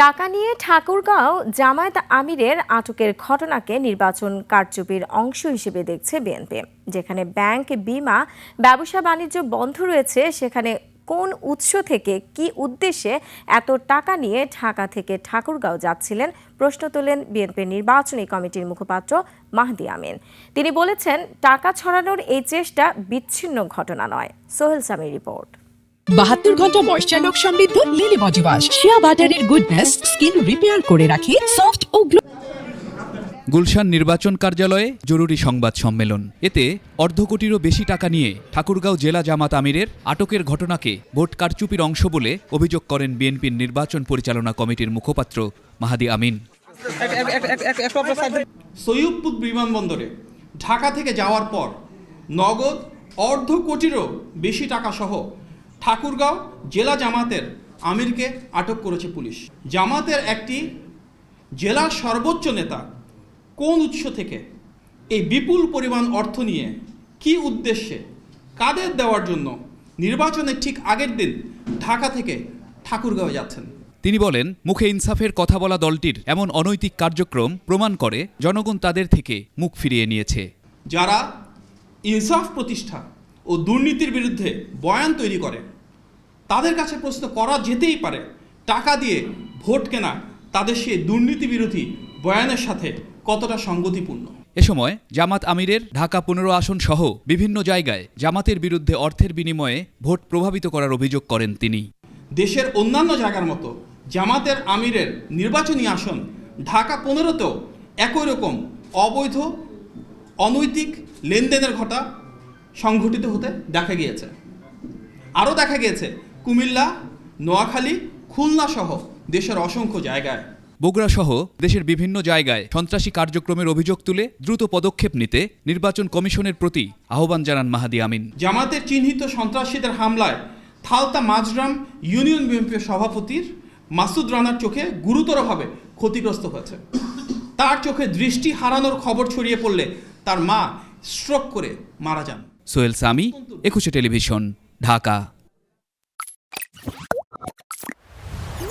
টাকা নিয়ে ঠাকুরগাঁও জামায়াত আমিরের আটকের ঘটনাকে নির্বাচন কারচুপির অংশ হিসেবে দেখছে বিএনপি। যেখানে ব্যাংক, বিমা, ব্যবসা বাণিজ্য বন্ধ রয়েছে, সেখানে কোন উৎস থেকে কি উদ্দেশ্যে এত টাকা নিয়ে ঢাকা থেকে ঠাকুরগাঁও যাচ্ছিলেন প্রশ্ন তোলেন বিএনপির নির্বাচনী কমিটির মুখপাত্র মাহদি আমিন। তিনি বলেছেন, টাকা ছড়ানোর এই চেষ্টা বিচ্ছিন্ন ঘটনা নয়। সোহেল সামির রিপোর্ট। 72 ঘন্টা ময়েশ্চার লক সমৃদ্ধ লিলি বডি ওয়াশ, শিয়া বাটারের গুডনেস স্কিন রিপেয়ার করে রাখে সফট ও গ্লো। গুলশান নির্বাচন কার্যালয়ে জরুরি সংবাদ সম্মেলন। এতে অর্ধ কোটিরও বেশি টাকা নিয়ে ঠাকুরগাঁও জেলা জামাত আমিরের আটকের ঘটনাকে ভোট কারচুপির অংশ বলে অভিযোগ করেন বিএনপির নির্বাচন পরিচালনা কমিটির মুখপাত্র মাহদি আমিন। সৈয়দপুর বিমানবন্দরে ঢাকা থেকে যাওয়ার পর নগদ অর্ধ কোটিরও বেশি টাকা সহ ঠাকুরগাঁও জেলা জামাতের আমিরকে আটক করেছে পুলিশ। জামাতের একটি জেলার সর্বোচ্চ নেতা কোন উৎস থেকে এই বিপুল পরিমাণ অর্থ নিয়ে কি উদ্দেশ্যে, কাদের দেওয়ার জন্য নির্বাচনের ঠিক আগের দিন ঢাকা থেকে ঠাকুরগাঁও যাচ্ছেন? তিনি বলেন, মুখে ইনসাফের কথা বলা দলটির এমন অনৈতিক কার্যক্রম প্রমাণ করে জনগণ তাদের থেকে মুখ ফিরিয়ে নিয়েছে। যারা ইনসাফ প্রতিষ্ঠা ও দুর্নীতির বিরুদ্ধে বয়ান তৈরি করে, তাদের কাছে প্রশ্ন করা যেতেই পারে, টাকা দিয়ে ভোট কেনা তাদের সেই দুর্নীতি বিরোধী বয়ানের সাথে কতটা সঙ্গতিপূর্ণ। এ সময় জামাত আমিরের ঢাকা 15 আসন সহ বিভিন্ন জায়গায় জামাতের বিরুদ্ধে অর্থের বিনিময়ে ভোট প্রভাবিত করার অভিযোগ করেন তিনি। দেশের অন্যান্য জায়গার মতো জামাতের আমিরের নির্বাচনী আসন ঢাকা 15তেও একই রকম অবৈধ অনৈতিক লেনদেনের ঘটনা সংঘটিত হতে দেখা গিয়েছে। আরও দেখা গিয়েছে কুমিল্লা, নোয়াখালী, খুলনা সহ দেশের অসংখ্য জায়গায়। বগুড়া সহ দেশের বিভিন্ন জায়গায় সন্ত্রাসী কার্যক্রমের অভিযোগ তুলে দ্রুত পদক্ষেপ নিতে নির্বাচন কমিশনের প্রতি আহ্বান জানান মাহদি আমিন। জামাতের চিহ্নিত সন্ত্রাসীদের হামলায় থালতা মাজরাম ইউনিয়ন বিএনপির সভাপতির মাসুদ রানার চোখে গুরুতরভাবে ক্ষতিগ্রস্ত হয়েছে। তার চোখে দৃষ্টি হারানোর খবর ছড়িয়ে পড়লে তার মা স্ট্রোক করে মারা যান। সোহেল সামি, 21 টেলিভিশন, ঢাকা।